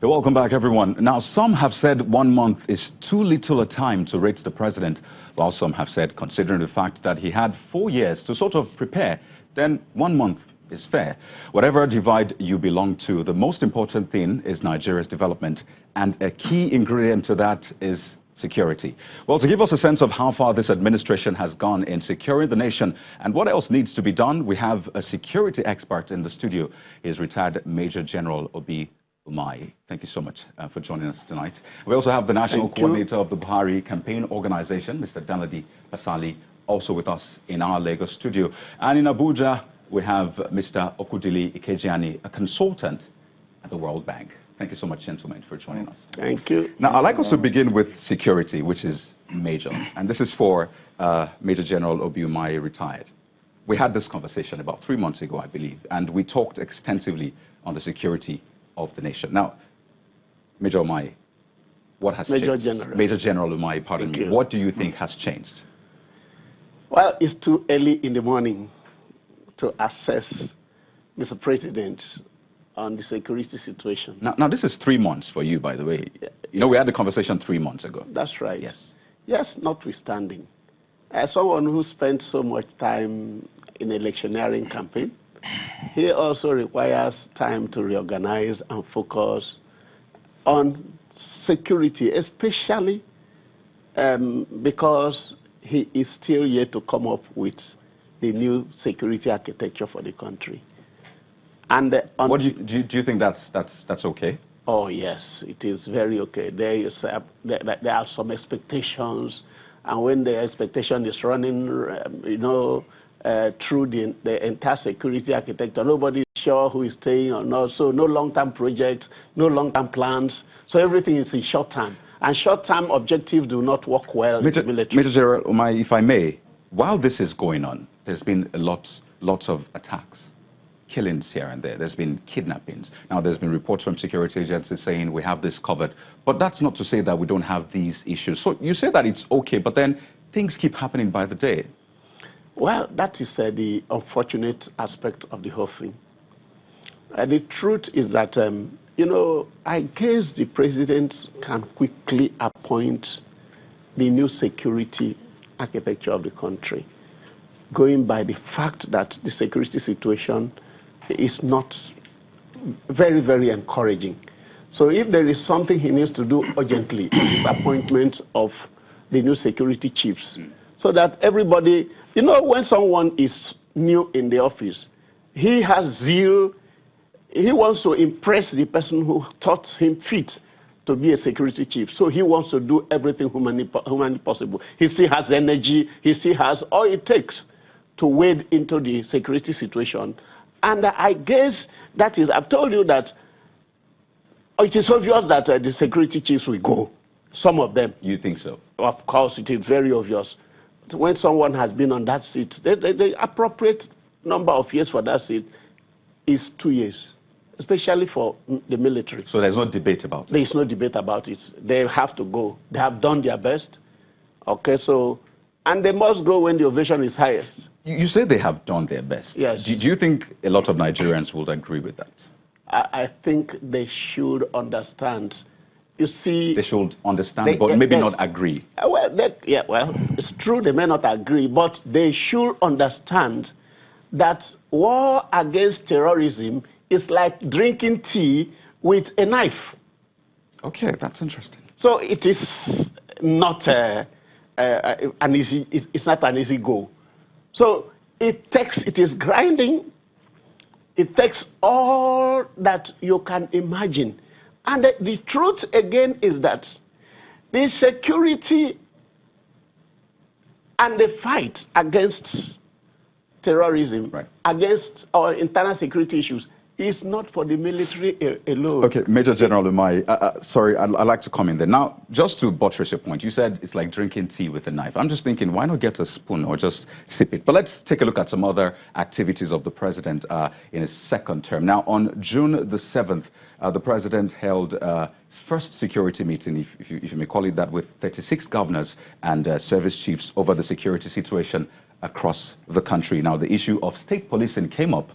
Welcome back, everyone. Now, some have said 1 month is too little a time to rate the president, while some have said, considering the fact that he had 4 years to sort of prepare, then 1 month is fair. Whatever divide you belong to, the most important thing is Nigeria's development, and a key ingredient to that is security. Well, to give us a sense of how far this administration has gone in securing the nation and what else needs to be done, we have a security expert in the studio. He is retired Major General Obi Umai. Thank you so much for joining us tonight. We also have the National Coordinator of the Buhari Campaign Organization, Mr. Danladi Pasali, also with us in our Lagos studio. And in Abuja, we have Mr. Okudili Ikejiani, a consultant at the World Bank. Thank you so much, gentlemen, for joining us. Thank you. Now, I'd like us to begin with security, which is major. And this is for Major General Obi Umai, retired. We had this conversation about 3 months ago, I believe, and we talked extensively on the security of the nation. Now, Major Umai, what has changed? Major General Umai, pardon me. What do you think has changed? Well, it's too early in the morning to assess, Mr. President, on the security situation. Now, this is 3 months for you, by the way. You know, we had the conversation 3 months ago. That's right. Yes. Yes, notwithstanding. As someone who spent so much time in electioneering campaign, he also requires time to reorganize and focus on security, especially because he is still yet to come up with the new security architecture for the country. And what do you think that's okay? Oh yes, it is very okay. There are some expectations, and when the expectation is running, through the entire security architecture, nobody is sure who is staying or not. So no long-term projects, no long-term plans. So everything is in short term, and short-term objectives do not work well in the military. Major General Umai, if I may, while this is going on, there's been lots of attacks, killings here and there. There's been kidnappings. Now, there's been reports from security agencies saying we have this covered. But that's not to say that we don't have these issues. So you say that it's okay, but then things keep happening by the day. Well, that is the unfortunate aspect of the whole thing. The truth is that, I guess the president can quickly appoint the new security architecture of the country, going by the fact that the security situation is not very, very encouraging. So if there is something he needs to do urgently, it is appointment of the new security chiefs, so that everybody, when someone is new in the office, he has zeal, he wants to impress the person who taught him fit to be a security chief. So he wants to do everything humanly possible. He still has energy, he still has all it takes to wade into the security situation. And I guess that is, I've told you that it is obvious that the security chiefs will go. Some of them. You think so? Of course, it is very obvious. When someone has been on that seat, the appropriate number of years for that seat is 2 years, especially for the military. So there's no debate about it? There's no debate about it. They have to go. They have done their best. Okay, so, and they must go when the ovation is highest. You say they have done their best. Yes. Do you think a lot of Nigerians would agree with that? I think they should understand. You see, they should understand, but maybe not agree. Well, it's true they may not agree, but they should understand that war against terrorism is like drinking tea with a knife. Okay, that's interesting. So it is not it's not an easy goal. So it is grinding. It takes all that you can imagine. And the truth again is that the security and the fight against terrorism, against our internal security issues, is not for the military alone. Okay, Major General Umai, sorry, I'd like to come in there. Now, just to buttress your point, you said it's like drinking tea with a knife. I'm just thinking, why not get a spoon or just sip it? But let's take a look at some other activities of the president in his second term. Now, on June the 7th, the president held his first security meeting, if you may call it that, with 36 governors and service chiefs over the security situation across the country. Now, the issue of state policing came up.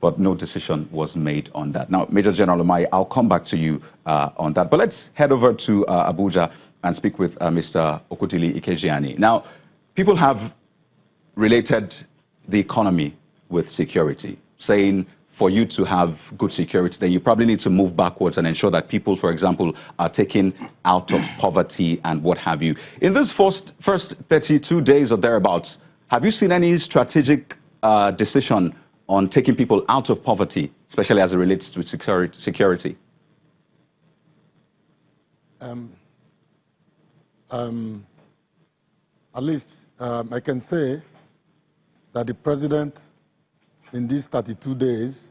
but no decision was made on that. Now, Major General Umai, I'll come back to you on that. But let's head over to Abuja and speak with Mr. Okudili Ikejiani. Now, people have related the economy with security, saying for you to have good security, then you probably need to move backwards and ensure that people, for example, are taken out of poverty and what have you. In this first 32 days or thereabouts, have you seen any strategic decision on taking people out of poverty, especially as it relates to security? At least I can say that the president in these 32 days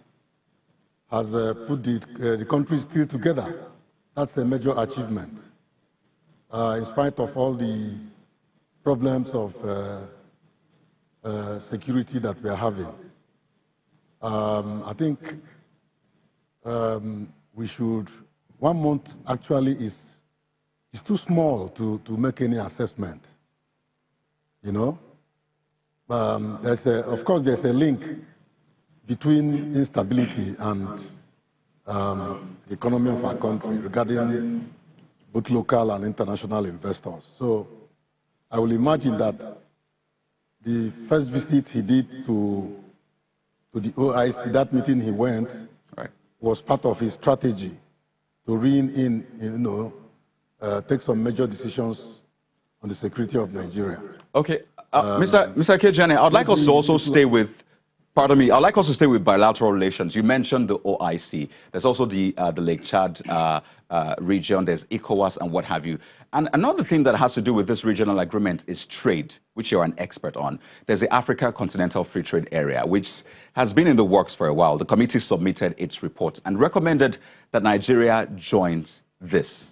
has put the country still together. That's a major achievement. In spite of all the problems of security that we are having. I think we should, 1 month actually is too small to make any assessment, you know. Of course, there's a link between instability and the economy of our country regarding both local and international investors. So I will imagine that the first visit he did to the OIC, that meeting he went, was part of his strategy to rein in, take some major decisions on the security of Nigeria. Okay, Mr. Ikejiani, I'd like us to also stay with, pardon me, I'd like us to stay with bilateral relations. You mentioned the OIC. There's also the Lake Chad region, there's ECOWAS and what have you. And another thing that has to do with this regional agreement is trade, which you're an expert on. There's the Africa Continental Free Trade Area, which has been in the works for a while. The committee submitted its report and recommended that Nigeria joins this.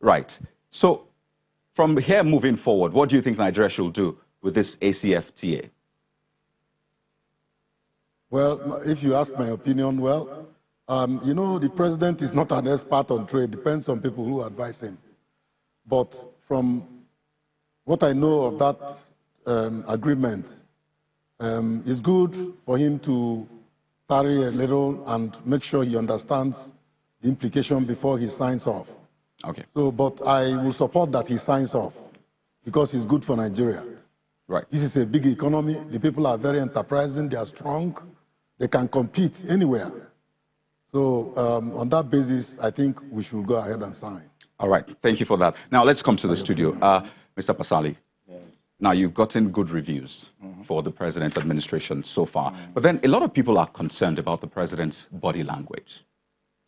Right. So from here moving forward, what do you think Nigeria should do with this ACFTA? Well, if you ask my opinion, the president is not an expert on trade. Depends on people who advise him. But from what I know of that agreement, it's good for him to tarry a little and make sure he understands the implication before he signs off. Okay. So, but I will support that he signs off because it's good for Nigeria. Right. This is a big economy. The people are very enterprising. They are strong. They can compete anywhere. So on that basis, I think we should go ahead and sign. All right. Thank you for that. Now let's come to the studio. Mr. Pasali, now you've gotten good reviews for the president's administration so far. But then a lot of people are concerned about the president's body language,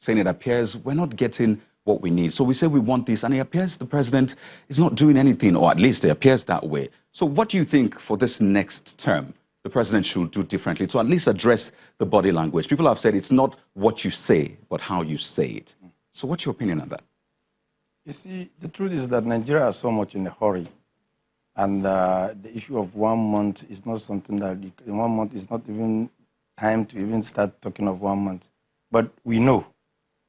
saying it appears we're not getting what we need. So we say we want this, and it appears the president is not doing anything, or at least it appears that way. So what do you think for this next term the president should do differently to at least address the body language? People have said it's not what you say, but how you say it. So what's your opinion on that? You see, the truth is that Nigeria is so much in a hurry. And the issue of 1 month is not something that, in 1 month is not even time to even start talking of 1 month. But we know,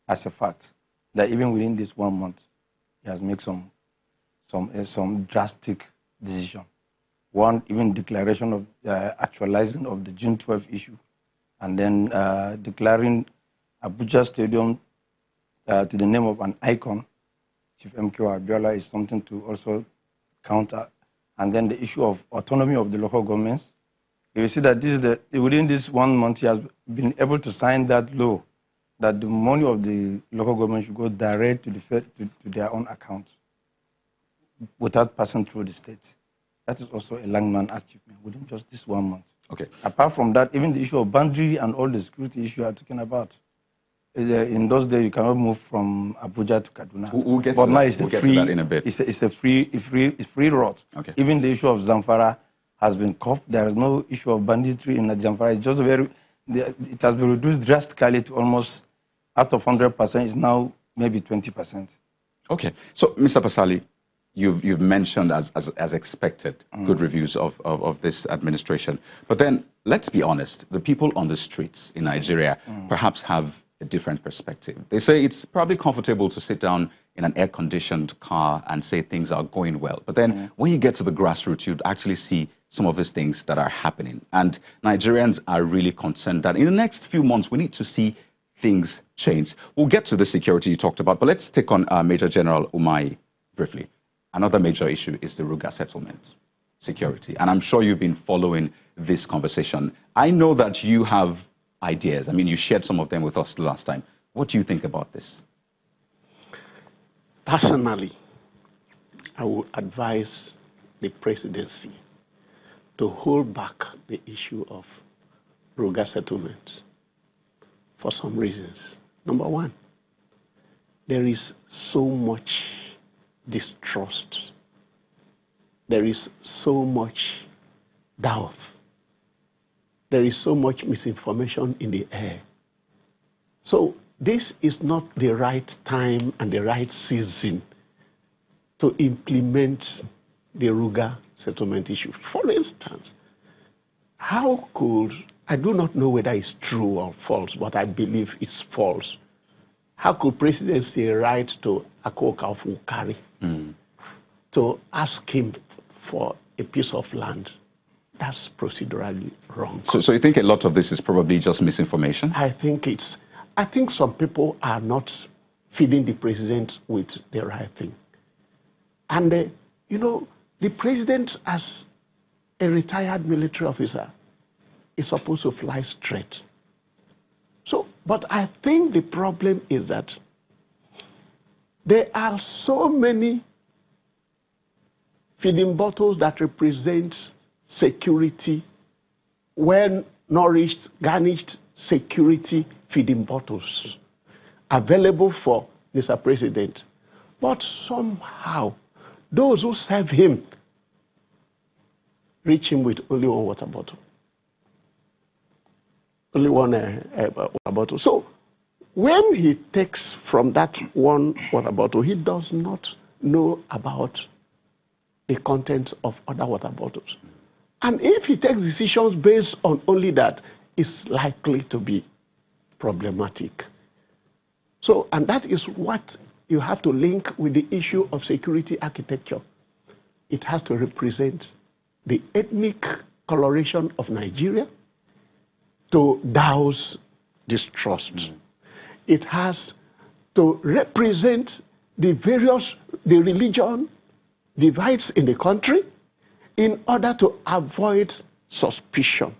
as a fact, that even within this 1 month, he has made some drastic decision. One, even declaration of actualizing of the June 12 issue, and then declaring Abuja Stadium to the name of an icon, Chief MK Abiola, is something to also counter. And then the issue of autonomy of the local governments. You see that this is within this 1 month, he has been able to sign that law that the money of the local government should go direct to to their own account without passing through the state. That is also a landmark achievement within just this 1 month. Okay. Apart from that, even the issue of boundary and all the security issues you are talking about, in those days you cannot move from Abuja to Kaduna. We'll get but to now that. it's We'll a get free. to that in a bit. It's a free route. Okay. Even the issue of Zamfara has been curbed. There is no issue of banditry in Zamfara. It's just it has been reduced drastically to almost, out of 100%, is now maybe 20%. Okay. So, Mr. Pasali, you've mentioned, as expected, good reviews of this administration. But then, let's be honest, the people on the streets in Nigeria perhaps have a different perspective. They say it's probably comfortable to sit down in an air-conditioned car and say things are going well. But then when you get to the grassroots, you'd actually see some of these things that are happening. And Nigerians are really concerned that in the next few months, we need to see things change. We'll get to the security you talked about, but let's take on Major General Umai briefly. Another major issue is the Ruga settlement, security. And I'm sure you've been following this conversation. I know that you have ideas. I mean, you shared some of them with us the last time. What do you think about this? Personally, I would advise the presidency to hold back the issue of Ruga settlements for some reasons. Number one, there is so much distrust. There is so much doubt. There is so much misinformation in the air. So this is not the right time and the right season to implement the Ruga settlement issue. For instance, how could, I do not know whether it's true or false, but I believe it's false. How could presidency write to Akoka of Ukari to ask him for a piece of land? That's procedurally wrong. So you think a lot of this is probably just misinformation? I think some people are not feeding the president with the right thing. And, you know, the president, as a retired military officer, is supposed to fly straight. So, but I think the problem is that there are so many feeding bottles that represent security, well-nourished, garnished security feeding bottles available for Mr. President. But somehow, those who serve him reach him with only one water bottle. Only one water bottle. So when he takes from that one water bottle, he does not know about the contents of other water bottles. And if he takes decisions based on only that, it's likely to be problematic. So, and that is what you have to link with the issue of security architecture. It has to represent the ethnic coloration of Nigeria to douse distrust. It has to represent the religion divides in the country in order to avoid suspicion.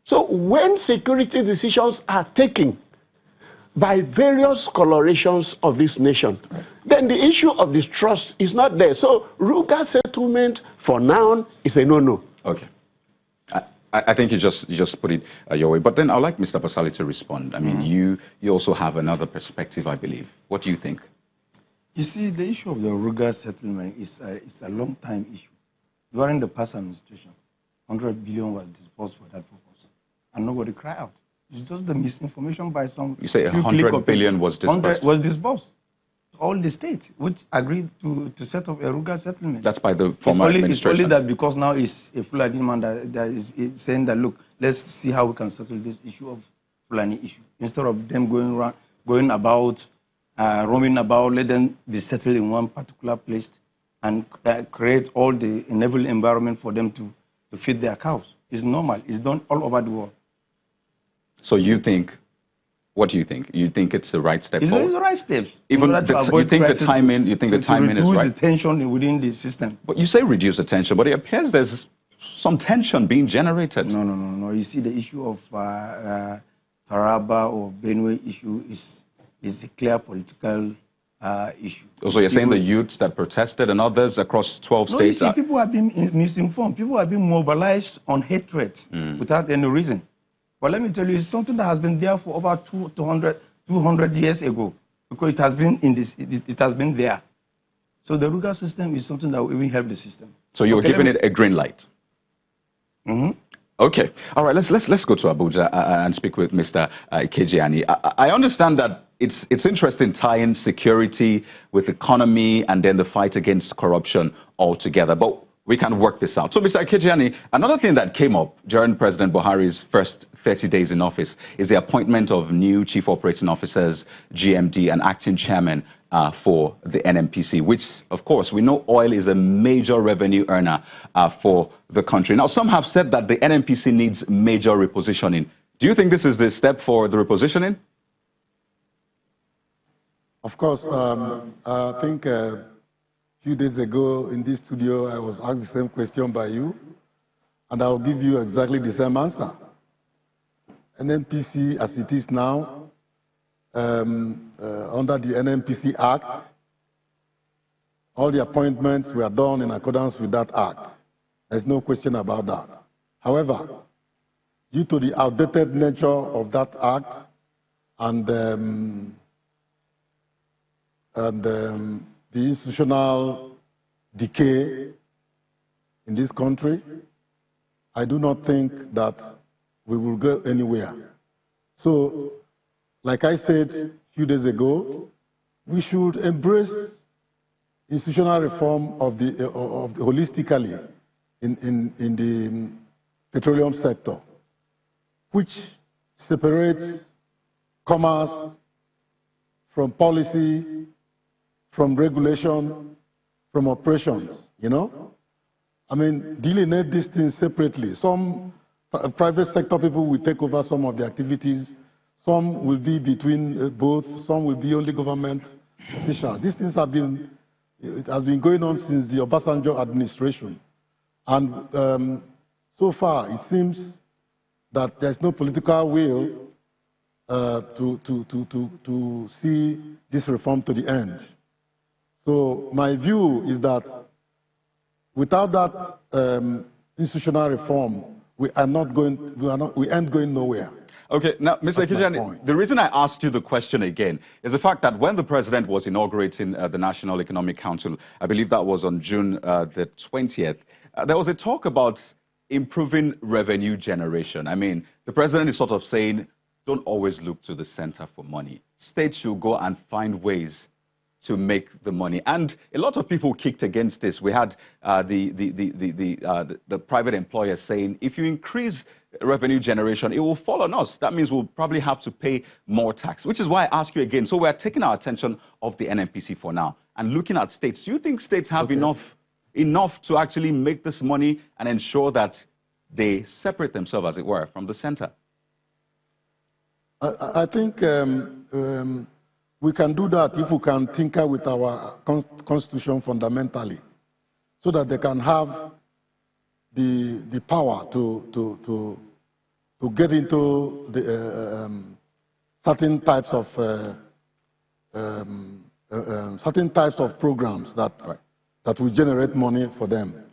So when security decisions are taken by various colorations of this nation, then the issue of distrust is not there. So Ruga settlement for now is a no-no. Okay. I think you just put it your way. But then I'd like Mr. Basali to respond. I mean, you also have another perspective, I believe. What do you think? You see, the issue of the Ruga settlement is a long-time issue. During the past administration, 100 billion was disbursed for that purpose, and nobody cried out. It's just the misinformation by some. You say 100 billion was disbursed? Was disbursed. All the states which agreed to set up a Ruga settlement. That's by the former administration. It's only that because now it's a Fulani man that is saying that, look, let's see how we can settle this issue of Fulani issue. Instead of them going about, roaming about, let them be settled in one particular place and create all the enabling environment for them to feed their cows. It's normal. It's done all over the world. So you think, what do you think? You think it's the right step forward? It's the right steps. Even you think the timing is right? Reduce the tension within the system. But you say reduce the tension, but it appears there's some tension being generated. No. You see, the issue of Taraba or Benue issue is a clear political issue. So you're saying the youths that protested and others across 12 states? You see, people have been misinformed. People have been mobilized on hatred without any reason. But let me tell you, it's something that has been there for over 200 years ago, because it has been it has been there. So the Ruga system is something that will even help the system. So you're giving it a green light? Okay. All right, let's go to Abuja and speak with Mr. Kejiani. I understand that it's interesting tying security with economy and then the fight against corruption all together. But we can work this out. So, Mr. Kejiani, another thing that came up during President Buhari's first 30 days in office is the appointment of new chief operating officers, GMD, and acting chairman for the Nnpc, which, of course, we know oil is a major revenue earner for the country. Now, some have said that the Nnpc needs major repositioning. Do you think this is the step for the repositioning? Of course, I think a few days ago in this studio, I was asked the same question by you, and I'll give you exactly the same answer. Nnpc, as it is now, under the Nnpc Act, all the appointments were done in accordance with that act. There's no question about that. However, due to the outdated nature of that act and the institutional decay in this country, I do not think that we will go anywhere. So, like I said a few days ago, we should embrace institutional reform of the holistically in the petroleum sector, which separates commerce from policy, from regulation, from operations, you know? I mean, delineate these things separately. Some private sector people will take over some of the activities, some will be between both, some will be only government officials. These things have been, it has been going on since the Obasanjo administration. And so far, it seems that there's no political will to see this reform to the end. So my view is that without that institutional reform, we ain't going nowhere. Okay, now, Mr. Nnpc, the reason I asked you the question again is the fact that when the president was inaugurating the National Economic Council, I believe that was on June the 20th, there was a talk about improving revenue generation. I mean, the president is sort of saying, don't always look to the center for money. States should go and find ways to make the money. And a lot of people kicked against this. We had the private employers saying, if you increase revenue generation, it will fall on us. That means we'll probably have to pay more tax, which is why I ask you again. So we're taking our attention off the Nnpc for now and looking at states. Do you think states have enough to actually make this money and ensure that they separate themselves, as it were, from the center? I think we can do that if we can tinker with our constitution fundamentally, so that they can have the power to get into the certain types of programs that will generate money for them.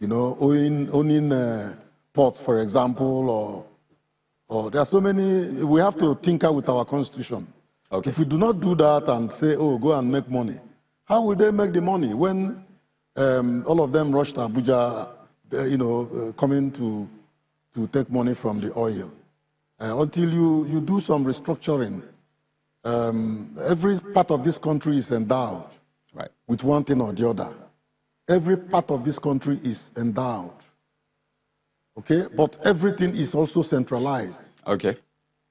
You know, owning ports, for example, or there are so many. We have to tinker with our constitution. Okay. If we do not do that and say, oh, go and make money, how will they make the money when all of them rush to Abuja, coming to take money from the oil? Until you do some restructuring, every part of this country is endowed with one thing or the other. Every part of this country is endowed. Okay? But everything is also centralized. Okay.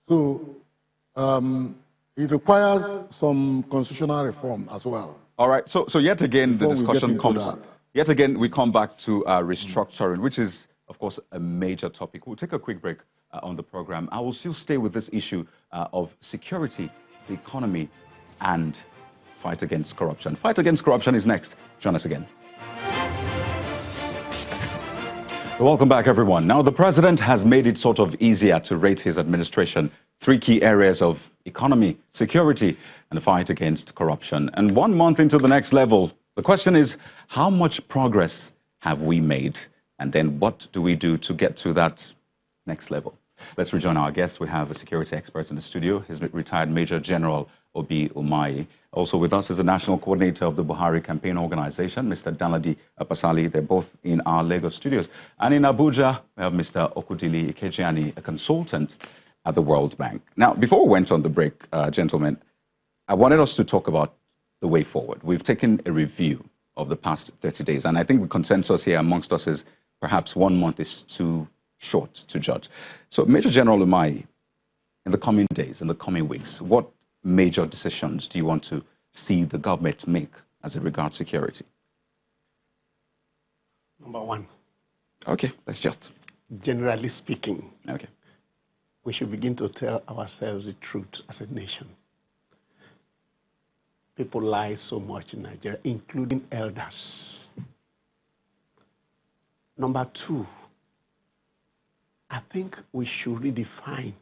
So, it requires some constitutional reform as well. All right. So yet again, the discussion comes. Yet again, we come back to restructuring, which is, of course, a major topic. We'll take a quick break on the program. I will still stay with this issue of security, the economy, and fight against corruption. Fight against corruption is next. Join us again. Welcome back, everyone. Now, the president has made it sort of easier to rate his administration. 3 key areas of economy, security, and the fight against corruption. And 1 month into the next level, the question is, how much progress have we made? And then what do we do to get to that next level? Let's rejoin our guest. We have a security expert in the studio. He's retired Major General Obi Umahi. Also with us is the National Coordinator of the Buhari Campaign Organization, Mr. Danladi Apasali. They're both in our Lagos studios. And in Abuja, we have Mr. Okudili Ikejiani, a consultant at the World Bank. Now, before we went on the break, gentlemen, I wanted us to talk about the way forward. We've taken a review of the past 30 days, and I think the consensus here amongst us is perhaps 1 month is too short to judge. So, Major General Umahi, in the coming days, in the coming weeks, what major decisions do you want to see the government make as it regards security? Number one. Okay, let's jot. Generally speaking, okay, we should begin to tell ourselves the truth as a nation. People lie so much in Nigeria, including elders. Number two, I think we should redefine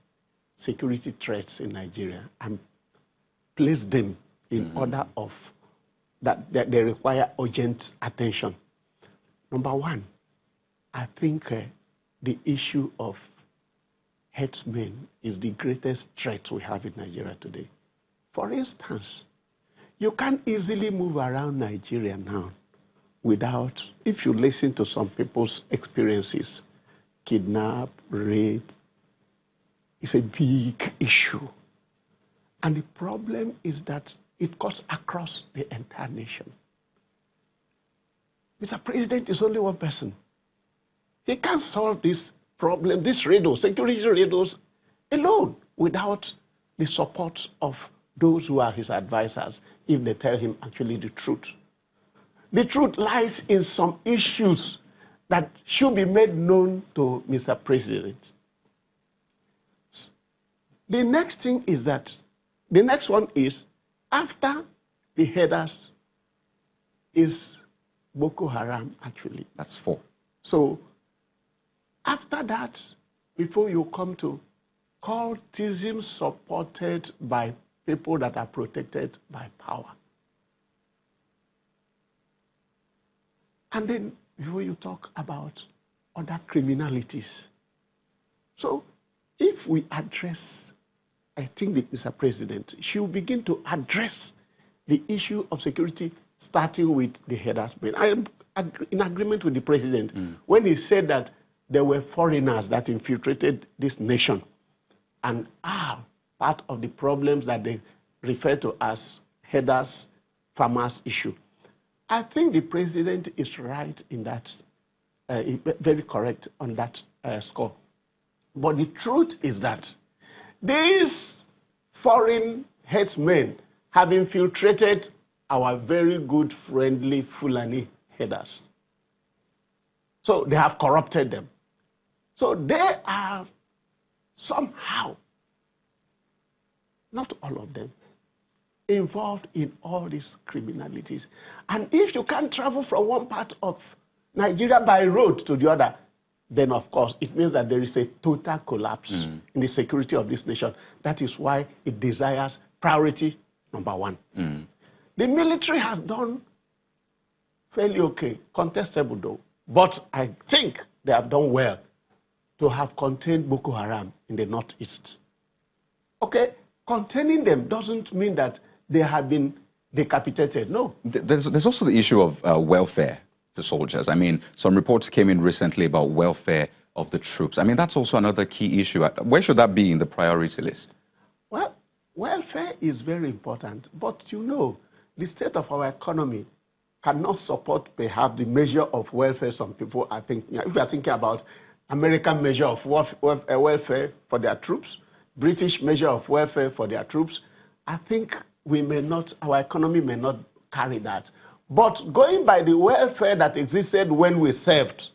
security threats in Nigeria and place them in order of that they require urgent attention. Number one, I think the issue of herdsmen is the greatest threat we have in Nigeria today. For instance, you can't easily move around Nigeria now without, if you listen to some people's experiences, kidnap, rape, it's a big issue. And the problem is that it cuts across the entire nation. Mr. President is only one person. He can't solve this problem, this riddle, security riddles, alone without the support of those who are his advisors if they tell him actually the truth. The truth lies in some issues that should be made known to Mr. President. The next thing is that, the next one is, after the headers is Boko Haram, actually. That's 4. So, after that, before you come to cultism supported by people that are protected by power. And then, before you talk about other criminalities. So, if we address, I think that Mr. President should begin to address the issue of security starting with the headers. I am in agreement with the President when he said that there were foreigners that infiltrated this nation and are part of the problems that they refer to as headers, farmers issue. I think the President is right in that, very correct on that score. But the truth is that these foreign headsmen have infiltrated our very good, friendly Fulani headers. So they have corrupted them. So they are somehow, not all of them, involved in all these criminalities. And if you can't travel from one part of Nigeria by road to the other, then of course it means that there is a total collapse in the security of this nation. That is why it desires priority number one. The military has done fairly okay, contestable though, but I think they have done well to have contained Boko Haram in the northeast. Okay, containing them doesn't mean that they have been decapitated, no. There's also the issue of welfare to soldiers. I mean, some reports came in recently about welfare of the troops. I mean, that's also another key issue. Where should that be in the priority list? Well, welfare is very important, but you know, the state of our economy cannot support perhaps the measure of welfare some people are thinking. If you are thinking about American measure of welfare for their troops, British measure of welfare for their troops, I think we may not, our economy may not carry that. But going by the welfare that existed when we served,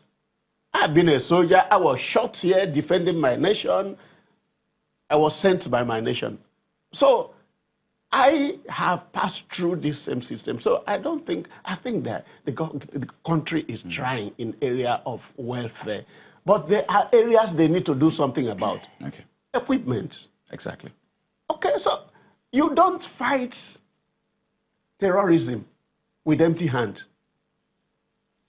I've been a soldier, I was shot here defending my nation, I was sent by my nation. So I have passed through this same system. So I think that the country is trying in area of welfare. But there are areas they need to do something about. Okay. Equipment. Exactly. Okay, so you don't fight terrorism with empty hand.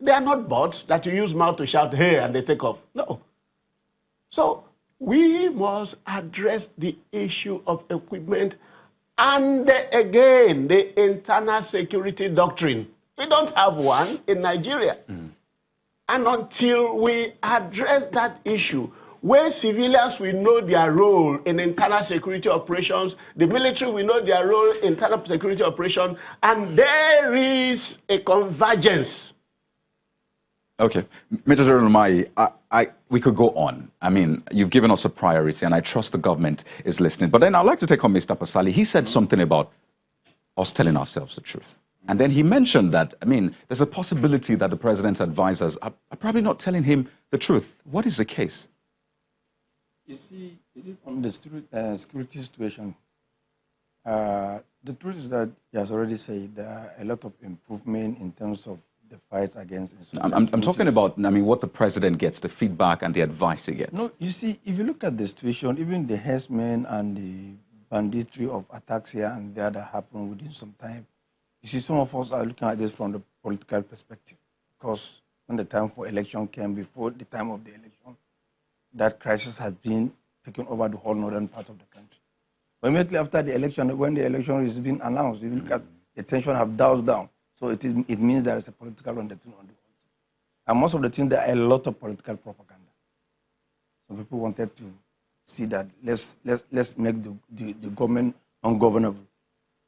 They are not bots that you use mouth to shout, hey, and they take off. No. So we must address the issue of equipment and again, the internal security doctrine. We don't have one in Nigeria. And until we address that issue, where civilians will know their role in internal security operations, the military will know their role in internal security operations, and there is a convergence. Okay. Major General Umahi, we could go on. I mean, you've given us a priority, and I trust the government is listening. But then I'd like to take on Mr. Pasali. He said something about us telling ourselves the truth. And then he mentioned that, I mean, there's a possibility that the president's advisors are probably not telling him the truth. What is the case? You see, is it on the security situation? The truth is that he has already said there are a lot of improvement in terms of the fights against insurgency. I'm talking about, I mean, what the president gets, the feedback and the advice he gets. No, you see, if you look at the situation, even the herdsmen and the banditry of attacks here and there that happened within some time, you see, some of us are looking at this from the political perspective, because when the time for election came, before the time of the election, that crisis has been taken over the whole northern part of the country. But immediately after the election, when the election is being announced, you look at the tension have doused down. So it means there is a political undertone on the whole thing. And most of the things, there are a lot of political propaganda. So people wanted to see that let's make the government ungovernable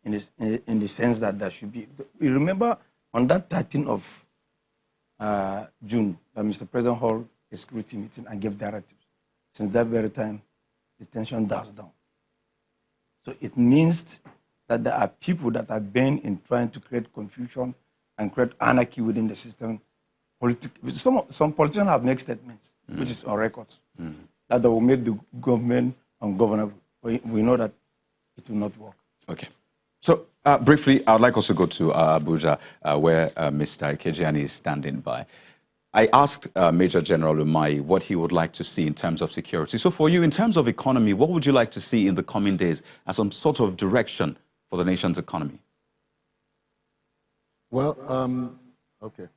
in the sense that there should be. You remember on that 13th of June that Mr. President held a security meeting and gave directives. Since that very time, the tension doused down. So it means that there are people that are bent in trying to create confusion and create anarchy within the system. Some politicians have made statements, which is on record, that they will make the government ungovernable. We know that it will not work. Okay. So briefly, I would like also to go to Abuja, where Mr. Ikejiani is standing by. I asked Major General Umahi what he would like to see in terms of security. So for you, in terms of economy, what would you like to see in the coming days as some sort of direction for the nation's economy? Well, okay.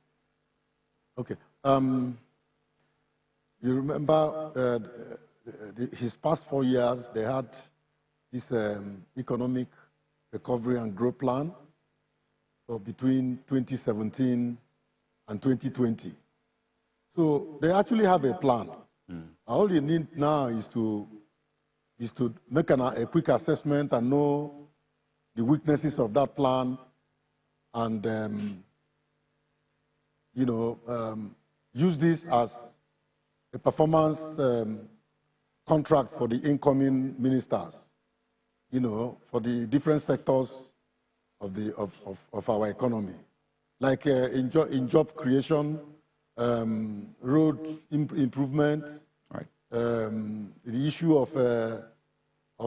You remember his past 4 years, they had this economic recovery and growth plan for between 2017 and 2020. So they actually have a plan. All you need now is to make a quick assessment and know the weaknesses of that plan, and use this as a performance contract for the incoming ministers, for the different sectors of our economy, like in job creation, road improvement, right. The issue of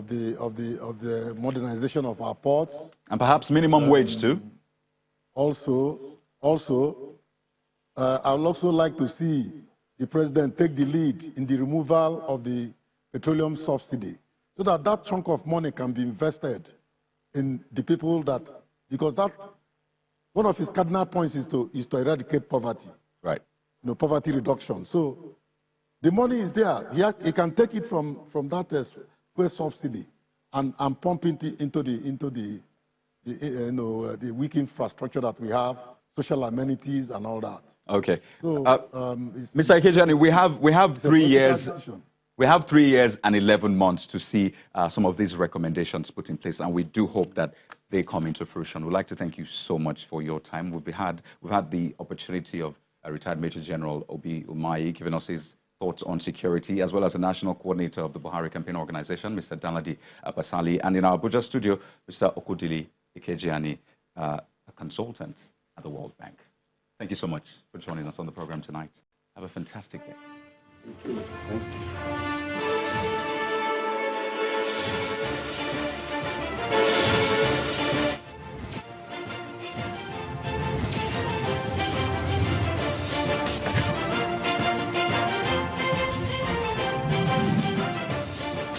the modernization of our ports, and perhaps minimum wage too. Also, I would also like to see the president take the lead in the removal of the petroleum subsidy, so that that chunk of money can be invested in the people that, because that one of his cardinal points is to eradicate poverty. Right. Poverty reduction. So the money is there. He can take it from that fuel subsidy and pump it into the weak infrastructure that we have, social amenities and all that. Okay. So, Mr. Ikejiani, we have 3 years. Decision. We have 3 years and 11 months to see some of these recommendations put in place, and we do hope that they come into fruition. We'd like to thank you so much for your time. We've had the opportunity of retired Major General Obi Umahi giving us his thoughts on security, as well as the National Coordinator of the Buhari Campaign Organization, Mr. Danladi Pasali, and in our Abuja studio, Mr. Okudili Ikejiani, a consultant at the World Bank. Thank you so much for joining us on the program tonight. Have a fantastic day. Thank you.